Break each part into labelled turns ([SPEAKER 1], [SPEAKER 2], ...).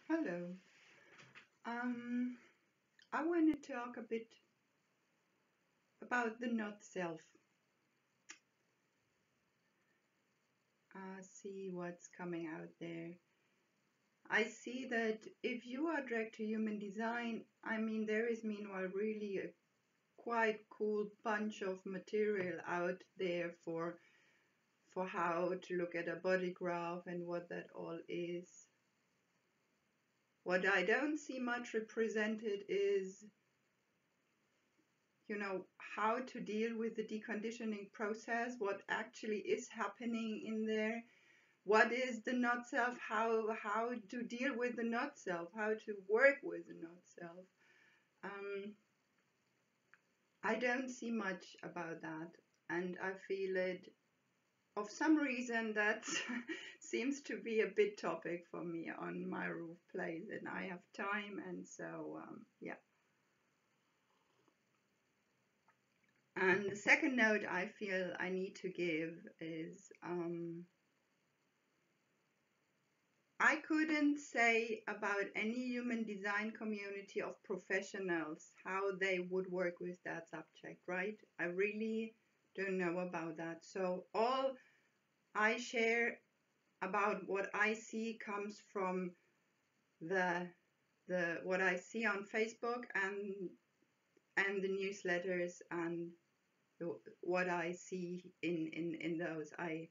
[SPEAKER 1] Hello. Um, I want to talk a bit about the not self. See what's coming out there. I see that if you are dragged to human design, there is meanwhile really a quite cool bunch of material out there for how to look at a body graph and what that all is. What I don't see much represented is how to deal with the deconditioning process, what actually is happening in there, what is the not self, how to deal with the not self, how to work with the not self. I don't see much about that, and I feel it of some reason that seems to be a big topic for me on my roof place, and I have time, and so yeah. And the second note I feel I need to give is I couldn't say about any human design community of professionals how they would work with that subject, right? I really don't know about that. So all I share about what I see comes from the what I see on Facebook and the newsletters and what I see in those. I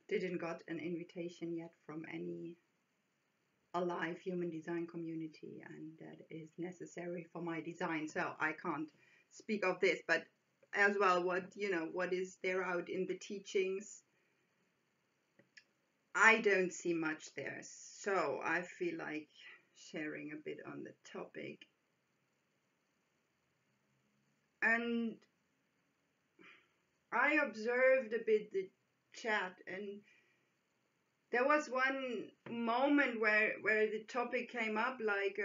[SPEAKER 1] didn't got an invitation yet from any alive human design community, and that is necessary for my design, so I can't speak of this, but as well what is there out in the teachings, I don't see much there, so I feel like sharing a bit on the topic. And I observed a bit the chat, and there was one moment where the topic came up, like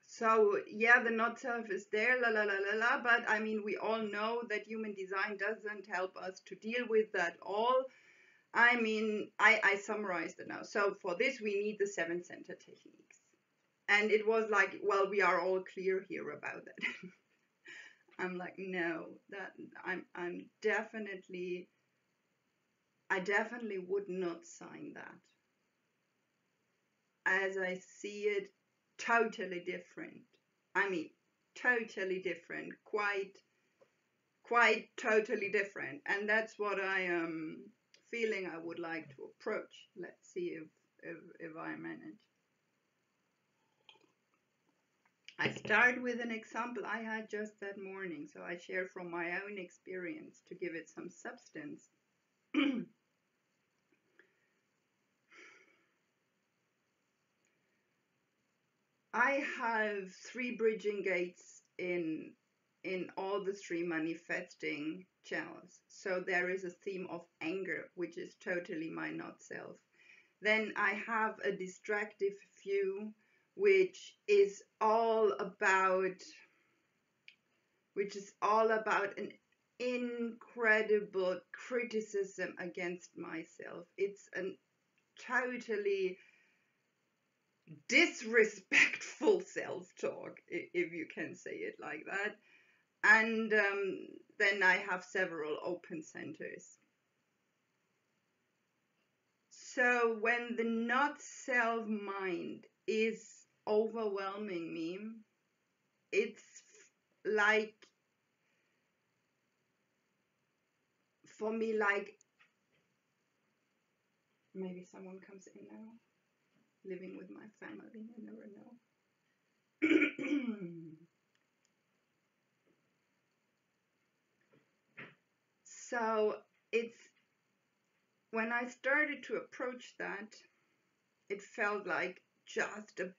[SPEAKER 1] so yeah, the not self is there, la la la la la, but we all know that human design doesn't help us to deal with that all. I summarized it now. So for this we need the 7 center techniques. And it was like, well, we are all clear here about that. I'm like, no, that I'm definitely, I definitely would not sign that. As I see it, totally different. Totally different, quite totally different. And that's what I am feeling I would like to approach. Let's see if I manage. I start with an example I had just that morning, so I share from my own experience to give it some substance. I have 3 bridging gates in all the 3 manifesting channels. So there is a theme of anger, which is totally my not self. Then I have a distractive view, which is all about an incredible criticism against myself. It's a totally disrespectful self-talk, if you can say it like that. And then I have several open centers. So when the not self mind is overwhelming me, it's like, for me, like, maybe someone comes in now, living with my family, I never know. So it's, when I started to approach that, it felt like just a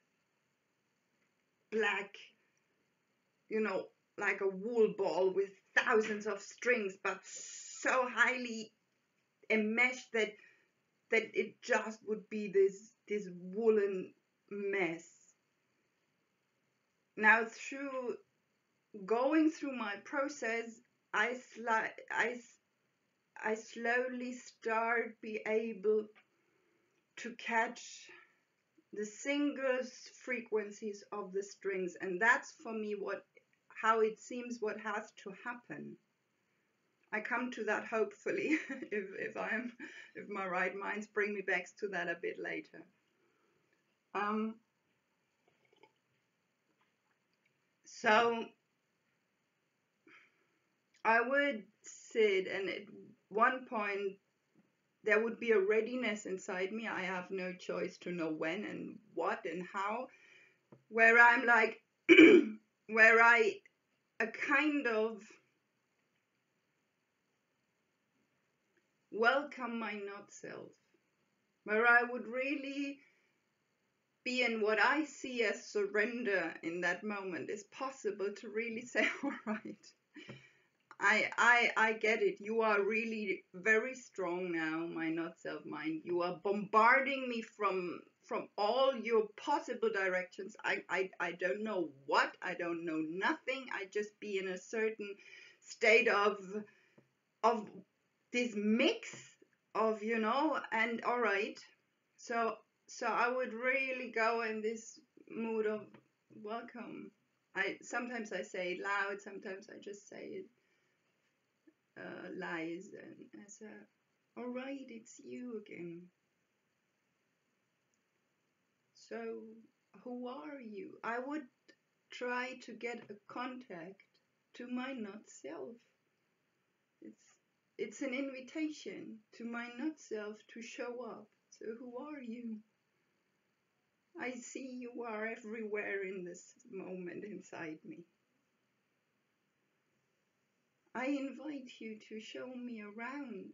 [SPEAKER 1] black, like a wool ball with thousands of strings, but so highly enmeshed that it just would be this woolen mess. Now, through going through my process, I slowly start be able to catch the single frequencies of the strings, and that's for me how it seems what has to happen. I come to that hopefully if my right minds bring me back to that a bit later. So I would sit, and at one point there would be a readiness inside me. I have no choice to know when and what and how, where I'm like, where I a kind of welcome my not self, where I would really be in what I see as surrender in that moment. Is possible to really say, all right, I get it. You are really very strong now, my not self mind. You are bombarding me from all your possible directions. I don't know what, I don't know nothing. I just be in a certain state of this mix of, and all right. So I would really go in this mood of welcome. Sometimes I say it loud, sometimes I just say it lies, and I say, all right, it's you again. So who are you? I would try to get a contact to my not self. It's an invitation to my not self to show up. So who are you? I see you are everywhere in this moment inside me. I invite you to show me around.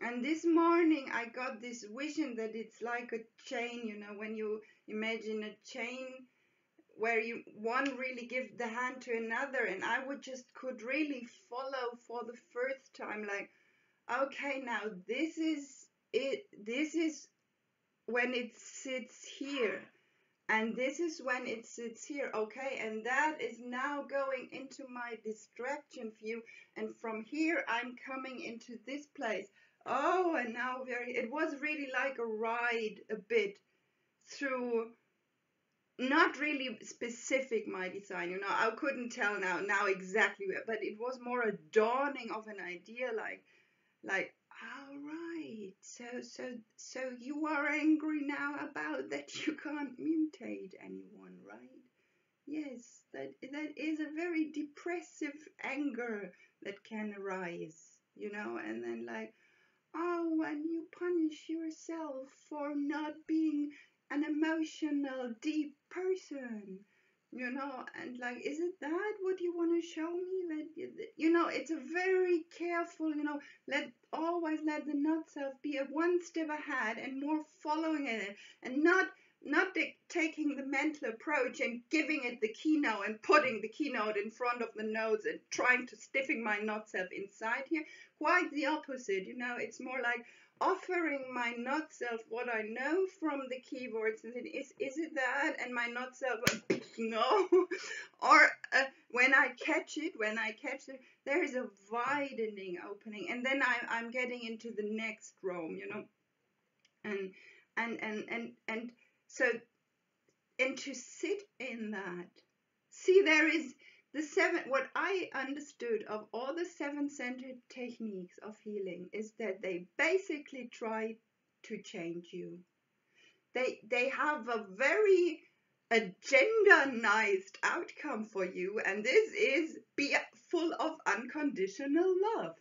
[SPEAKER 1] And this morning I got this vision that it's like a chain, when you imagine a chain where one really gives the hand to another, and I could really follow for the first time, like, okay, now this is it. This is when it sits here, and this is when it sits here, okay, and that is now going into my distraction view, and from here I'm coming into this place. Oh, and now it was really like a ride a bit through, not really specific my design, I couldn't tell now exactly where, but it was more a dawning of an idea, like, all right, so you are angry now about that you can't mutate anyone, right? Yes, that is a very depressive anger that can arise, and then like, oh, and you punish yourself for not being an emotional, deep person, and like, is it that what you want to show me? That, it's a very careful, always let the not self be a one step ahead and more following it, and not taking the mental approach and giving it the keynote and putting the keynote in front of the notes and trying to stiffing my not self inside here. Quite the opposite, it's more like offering my not self what I know from the keyboards, and is it that, and my not self no, or when I catch it, there is a widening opening, and then I'm getting into the next room, and so, and to sit in that, see, there is the seven, what I understood of all the seven-centered techniques of healing is that they basically try to change you. They have a very agendanized outcome for you, and this is be full of unconditional love.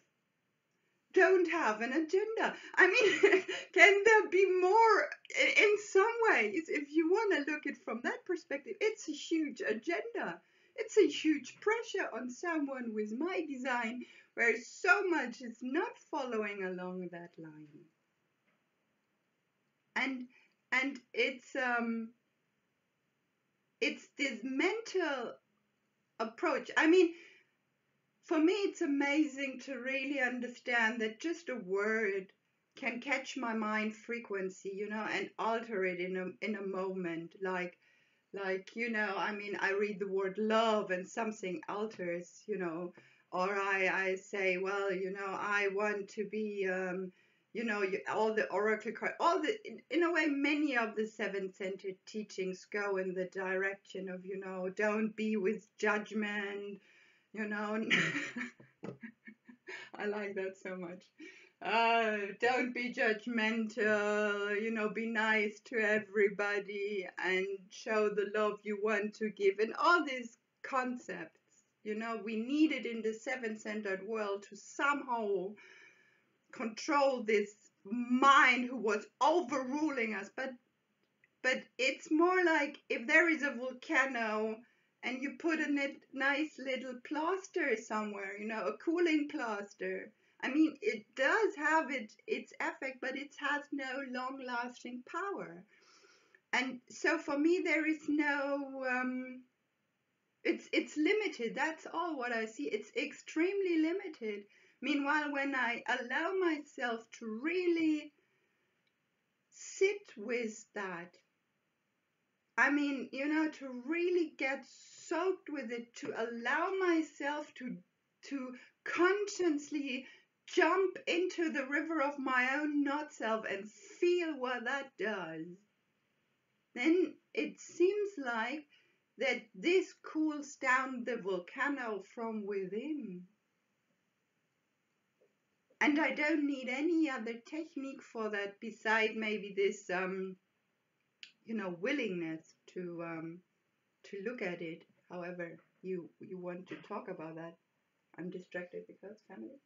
[SPEAKER 1] Don't have an agenda. I mean, can there be more? In some ways, if you want to look at it from that perspective, it's a huge agenda. It's a huge pressure on someone with my design, where so much is not following along that line. And it's this mental approach. I mean, for me, it's amazing to really understand that just a word can catch my mind frequency, and alter it in a moment. Like, I mean, I read the word love and something alters, or I say, well, I want to be, all the oracle all the in a way many of the seven-centered teachings go in the direction of don't be with judgment. I like that so much. Don't be judgmental, be nice to everybody and show the love you want to give, and all these concepts. We needed in the seven-centered world to somehow control this mind who was overruling us. But it's more like if there is a volcano and you put a nice little plaster somewhere, a cooling plaster. I mean, it does have its effect, but it has no long-lasting power. And so for me, there is no, it's limited. That's all what I see. It's extremely limited. Meanwhile, when I allow myself to really sit with that, I mean, to really get soaked with it, to allow myself to consciously jump into the river of my own not self and feel what that does, then it seems like that this cools down the volcano from within. And I don't need any other technique for that beside maybe this willingness to look at it. However you want to talk about that. I'm distracted because family.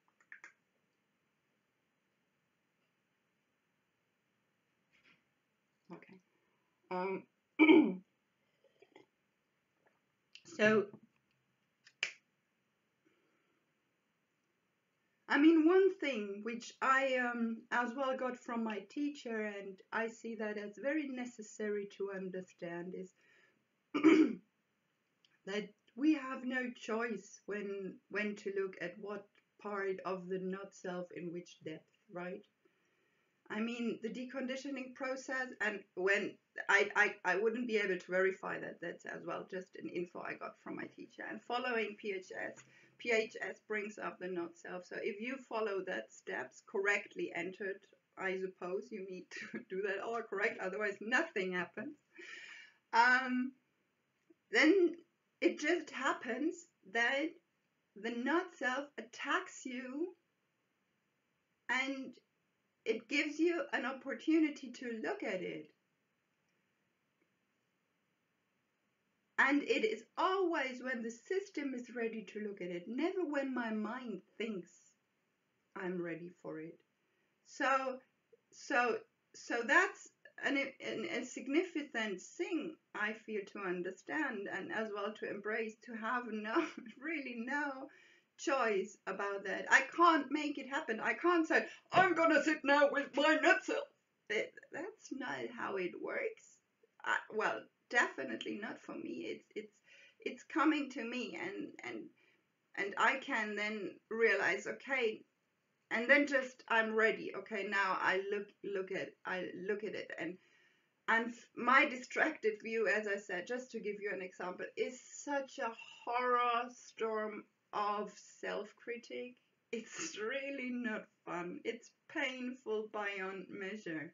[SPEAKER 1] Okay. So I mean, one thing which I as well got from my teacher, and I see that as very necessary to understand, is that we have no choice when to look at what part of the not self in which depth, right? I mean, the deconditioning process, and when I wouldn't be able to verify that, that's as well just an info I got from my teacher. And following PHS brings up the not self. So if you follow that steps correctly entered, I suppose you need to do that all correct, otherwise nothing happens. Then it just happens that the not self attacks you, and it gives you an opportunity to look at it. And it is always when the system is ready to look at it, never when my mind thinks I'm ready for it. So that's a significant thing I feel to understand, and as well to embrace, to have really no choice about that. I can't make it happen. I can't say, I'm gonna sit now with my nut self. That's not how it works. Well, definitely not for me. It's coming to me, and I can then realize, okay, and then just I'm ready. Okay, now I look at it, and my distracted view, as I said, just to give you an example, is such a horror storm of self-critique. It's really not fun. It's painful beyond measure.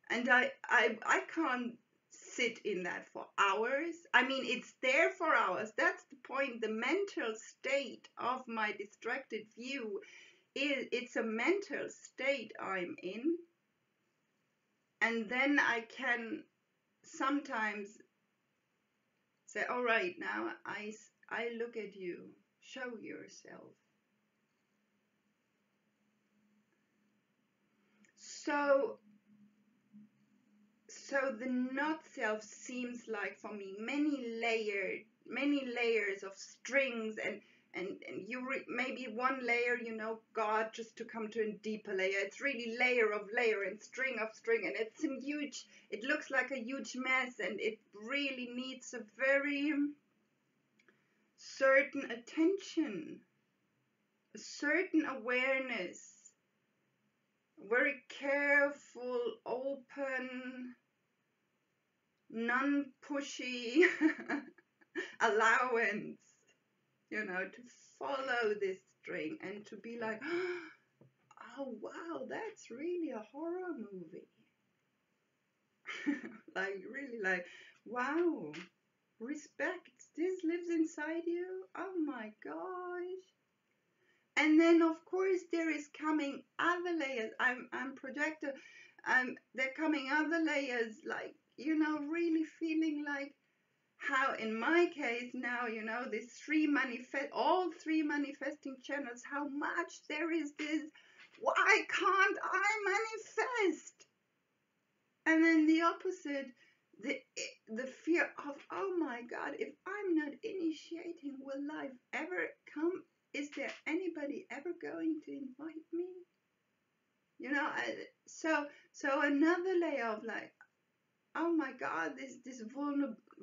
[SPEAKER 1] And I can't sit in that for hours. I mean, it's there for hours. That's the point. The mental state of my distracted view it's a mental state I'm in. And then I can sometimes say, all right, now I look at you, show yourself. So the not self seems like for me many layers of strings, and you maybe one layer, God, just to come to a deeper layer. It's really layer of layer and string of string, and it's it looks like a huge mess, and it really needs a very certain attention, a certain awareness, very careful, open, non-pushy allowance, to follow this string and to be like, oh wow, that's really a horror movie. Like really, like, wow, respect, this lives inside you. Oh my gosh. And then of course there is coming other layers. I'm projector. They're coming other layers, like, you know, really feeling like how in my case now, you know, these all three manifesting channels, how much there is this, why can't I manifest? And then the opposite, the fear of, oh my God, if I'm not initiating, will life ever come? Is there anybody ever going to invite me? You know, so another layer of like, oh my God, this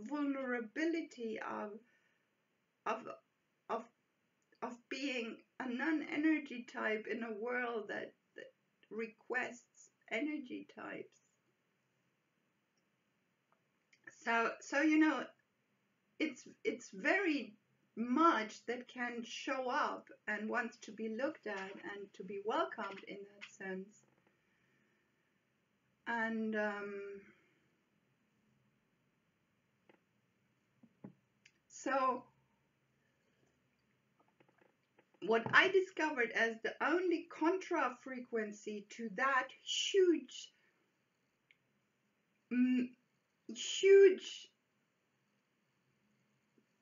[SPEAKER 1] vulnerability of of of being a non-energy type in a world that requests energy types. So you know, it's very much that can show up and wants to be looked at and to be welcomed in that sense. And so what I discovered as the only contra frequency to that huge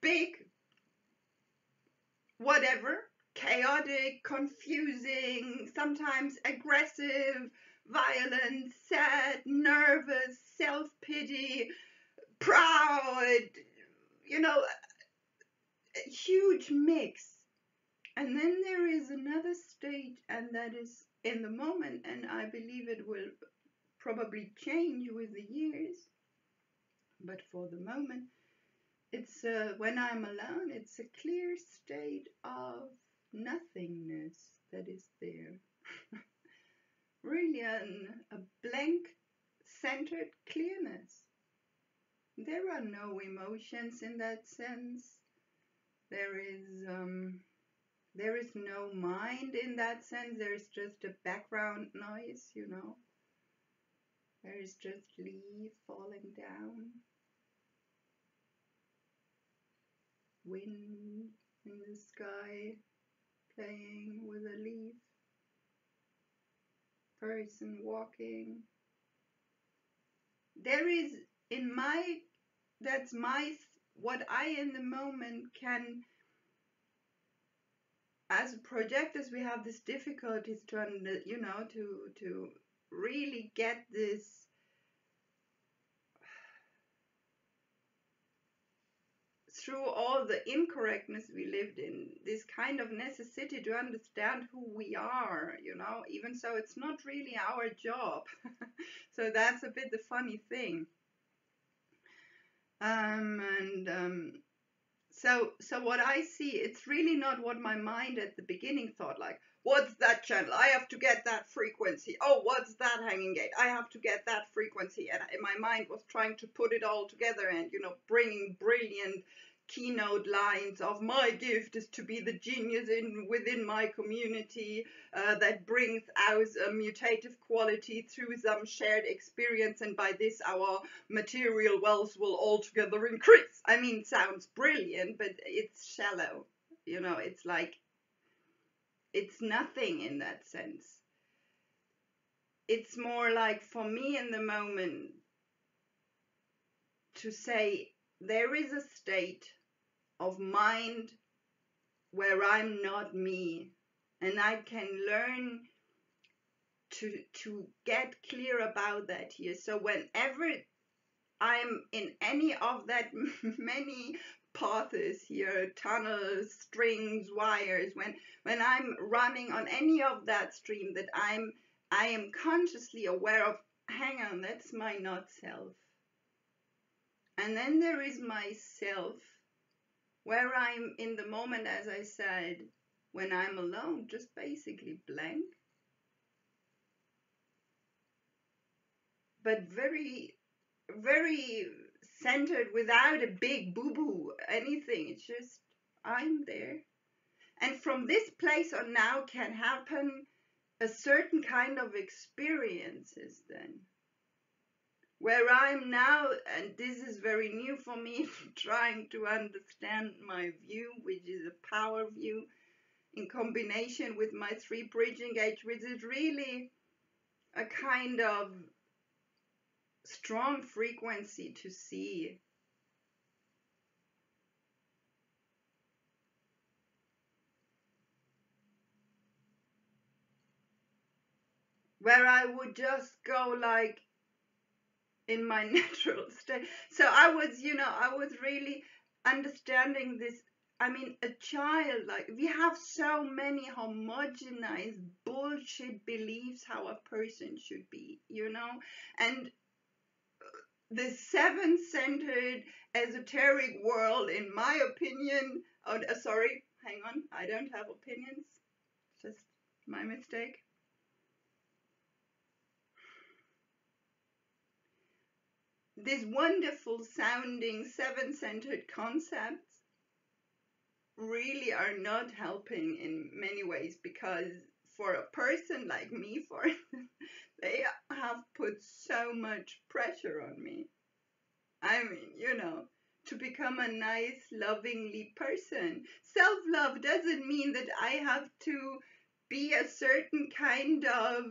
[SPEAKER 1] big whatever, chaotic, confusing, sometimes aggressive, violent, sad, nervous, self-pity, proud, you know, a huge mix. And then there is another state, and that is in the moment, and I believe it will probably change with the years, but for the moment, it's when I'm alone, it's a clear state of nothingness that is there. Really a blank centered clearness. There are no emotions in that sense. There is no mind in that sense. There is just a background noise, you know. There is just leaf falling down. Wind in the sky playing with a leaf, person walking. There is that's what I in the moment can, as projectors, we have this difficulties to, you know, to really get this through all the incorrectness we lived in, this kind of necessity to understand who we are, you know, even so it's not really our job. So that's a bit the funny thing. So what I see, it's really not what my mind at the beginning thought, like, what's that channel? I have to get that frequency. Oh, what's that hanging gate? I have to get that frequency. And my mind was trying to put it all together and, you know, bringing brilliant keynote lines of my gift is to be the genius within my community that brings out a mutative quality through some shared experience, and by this our material wealth will altogether increase. I mean, sounds brilliant, but it's shallow. You know, it's like, it's nothing in that sense. It's more like, for me in the moment, to say there is a state of mind where I'm not me, and I can learn to get clear about that here. So whenever I'm in any of that many paths here, tunnels, strings, wires, when I'm running on any of that stream, that I am consciously aware of, hang on, that's my not self. And then there is myself, where I'm in the moment, as I said, when I'm alone, just basically blank, but very, very centered, without a big boo-boo, anything. It's just, I'm there. And from this place on now can happen a certain kind of experiences then. Where I'm now, and this is very new for me, trying to understand my view, which is a power view, in combination with my 3 bridging gauge, which is really a kind of strong frequency to see. Where I would just go like in my natural state. So I was really understanding this. I mean, a child, like, we have so many homogenized bullshit beliefs how a person should be, and the 7-centered esoteric world, in my opinion, sorry, hang on, I don't have opinions, just my mistake. These wonderful sounding 7-centered concepts really are not helping in many ways, because for a person like me, for instance, they have put so much pressure on me. I mean, to become a nice, lovingly person. Self-love doesn't mean that I have to be a certain kind of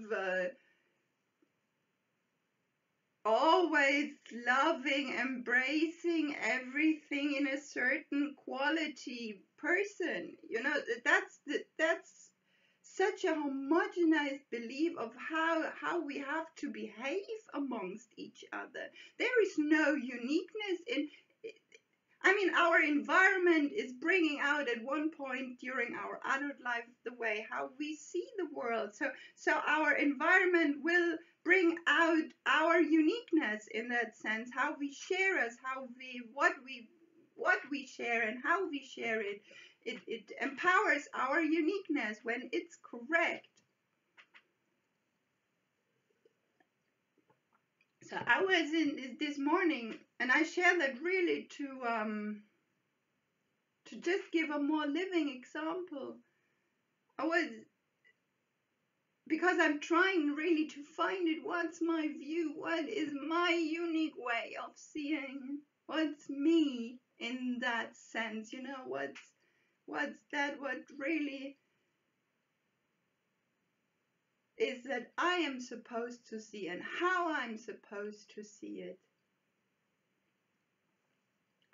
[SPEAKER 1] always loving, embracing everything in a certain quality person. That's such a homogenized belief of how we have to behave amongst each other. There is no uniqueness in. I mean, our environment is bringing out at one point during our adult life the way how we see the world. So our environment will bring out our uniqueness in that sense, how we share us, what we share and how we share it. It empowers our uniqueness when it's correct. So I was in this morning, and I share that really to just give a more living example. Because I'm trying really to find it, what's my view, what is my unique way of seeing, what's me in that sense, what's that, what really is that I am supposed to see and how I'm supposed to see it.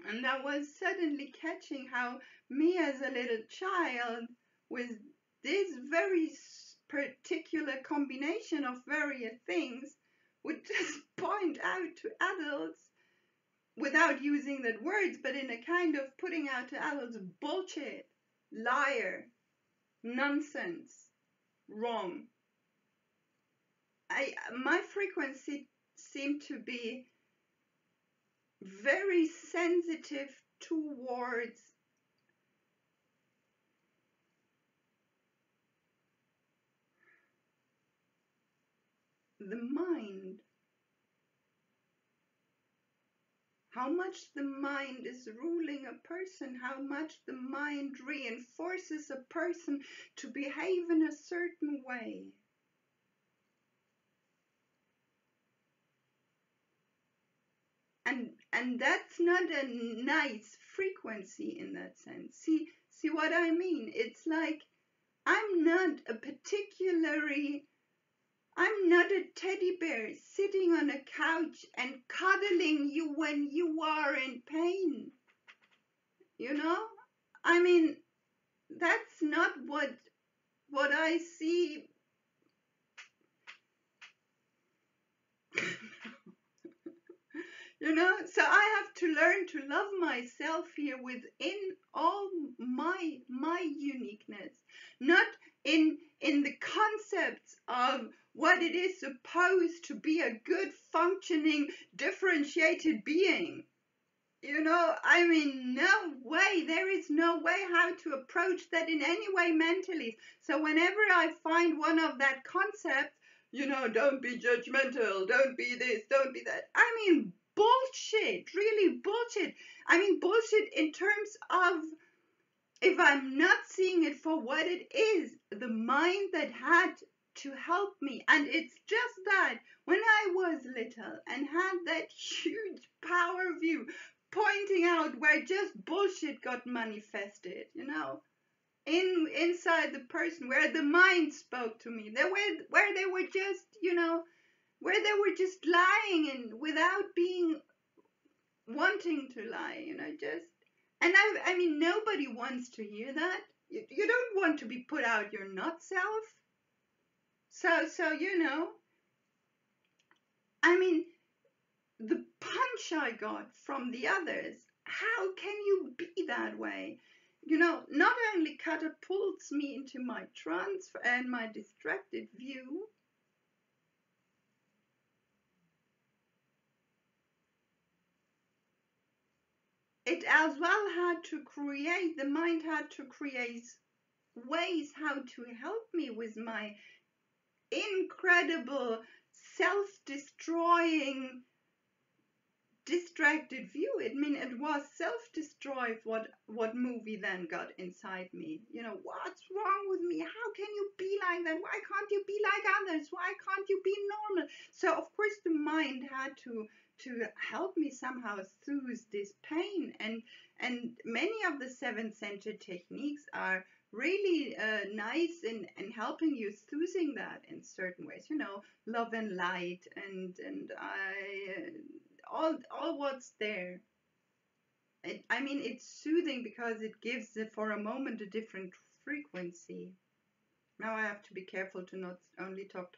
[SPEAKER 1] And I was suddenly catching how me as a little child, with this very particular combination of various things, would just point out to adults, without using that words, but in a kind of putting out to adults, bullshit, liar, nonsense, wrong. My frequency seemed to be very sensitive towards the mind. How much the mind is ruling a person, how much the mind reinforces a person to behave in a certain way. And that's not a nice frequency in that sense. See what I mean? It's like I'm not a teddy bear sitting on a couch and cuddling you when you are in pain. I mean, that's not what I see. So I have to learn to love myself here within all my uniqueness, not in the concepts of what it is supposed to be a good functioning differentiated being. I mean, no way, there is no way how to approach that in any way mentally. So whenever I find one of that concept, don't be judgmental, don't be this, don't be that. I mean, bullshit, really bullshit. I mean, bullshit in terms of, if I'm not seeing it for what it is, the mind that had to help me. And it's just that when I was little and had that huge power view pointing out where just bullshit got manifested, inside the person, where the mind spoke to me, where they were just, where they were just lying and without being wanting to lie, just. And I mean, nobody wants to hear that. You don't want to be put out your not self. So, I mean, the punch I got from the others, how can you be that way? Not only catapults me into my trance and my distracted view, it as well had to create, the mind had to create ways how to help me with my incredible self-destroying distracted view. I mean, it was self-destruct what movie then got inside me. What's wrong with me? How can you be like that? Why can't you be like others? Why can't you be normal? So of course the mind had to help me somehow soothe this pain, and many of the seven center techniques are really nice in helping you soothing that in certain ways, love and light, and all what's there. I mean, it's soothing because it gives for a moment a different frequency. Now I have to be careful to not only talk.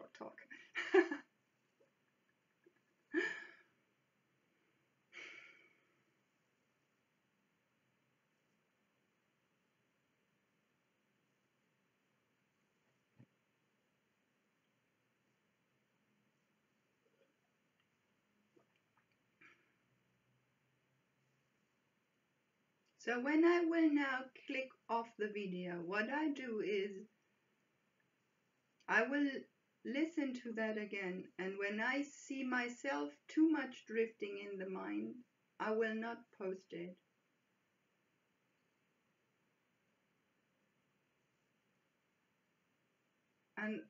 [SPEAKER 1] So when I will now click off the video, what I do is I will listen to that again, and when I see myself too much drifting in the mind, I will not post it. And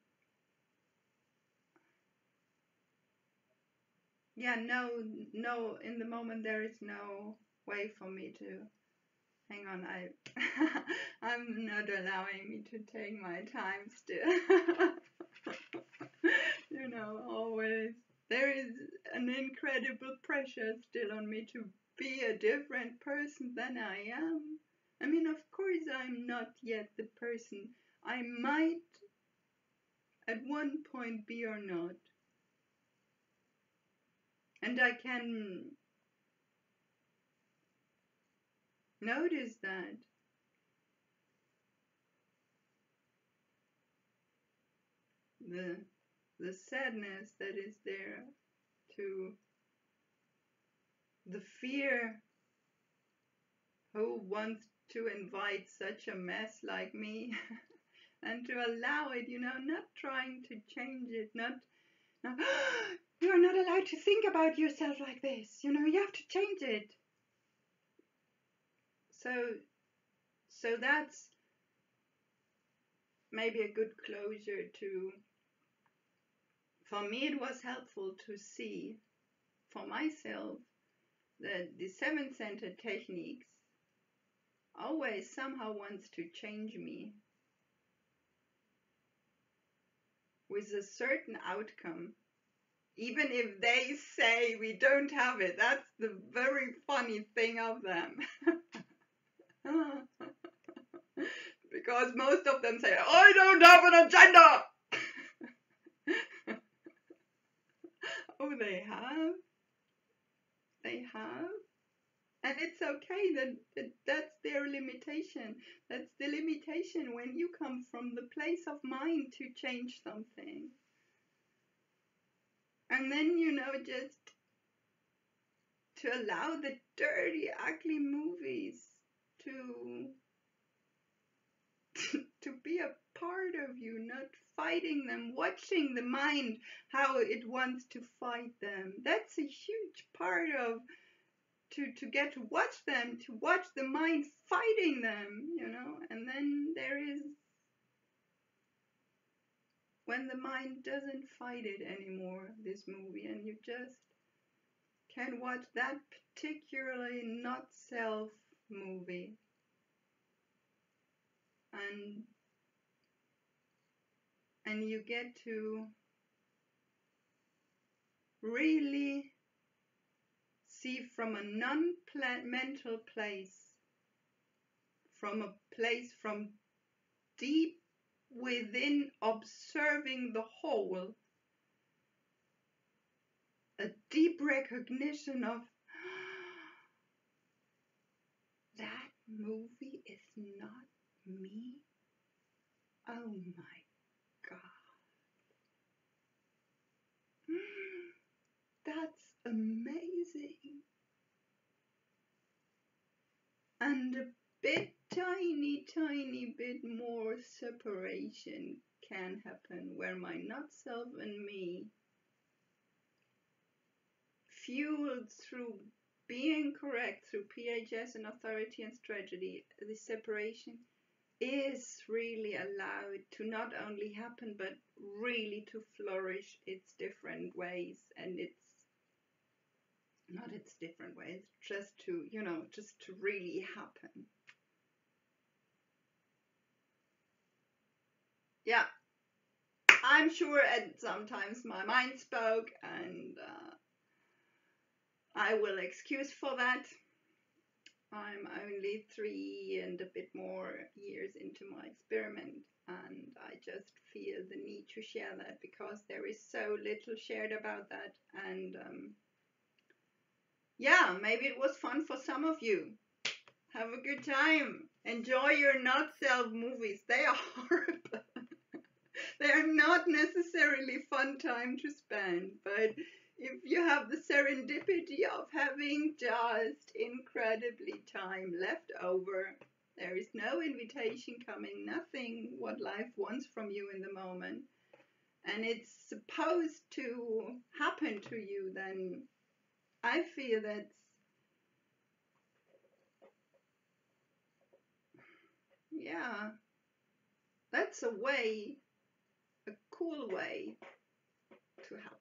[SPEAKER 1] yeah, no, in the moment there is no way for me to. Hang on, I'm not allowing me to take my time still. Always there is an incredible pressure still on me to be a different person than I am. I mean, of course I'm not yet the person I might at one point be or not. And I can notice that. The sadness that is there, to the fear, who wants to invite such a mess like me and to allow it, not trying to change it, not you're not allowed to think about yourself like this, you have to change it. So that's maybe a good closure to. For me, it was helpful to see for myself that the seven center techniques always somehow wants to change me with a certain outcome, even if they say we don't have it. That's the very funny thing of them. Because most of them say, I don't have an agenda. Oh, they have. And it's okay, that's their limitation. That's the limitation when you come from the place of mind to change something. And then, just to allow the dirty, ugly movies to be a part of you, not fighting them, watching the mind, how it wants to fight them. That's a huge part of to get to watch them, to watch the mind fighting them, and then there is when the mind doesn't fight it anymore, this movie, and you just can watch that particularly Notself movie, and you get to really see from a non-mental place, from a place from deep within, observing the whole, a deep recognition of that movie is not me. Oh my God. That's amazing. And a bit tiny bit more separation can happen where my not-self and me, fueled through being correct, through PHS and authority and strategy, the separation is really allowed to not only happen, but really to flourish its different ways. And it's not its different ways, just to, just to really happen. Yeah, I'm sure at sometimes my mind spoke, and I will excuse for that. I'm only 3 and a bit more years into my experiment, and I just feel the need to share that because there is so little shared about that. And yeah, maybe it was fun for some of you. Have a good time. Enjoy your Notself movies. They are horrible. They are not necessarily fun time to spend, but if you have the serendipity of having just incredibly time left over, there is no invitation coming, nothing what life wants from you in the moment, and it's supposed to happen to you, then I feel that's a way, a cool way to happen.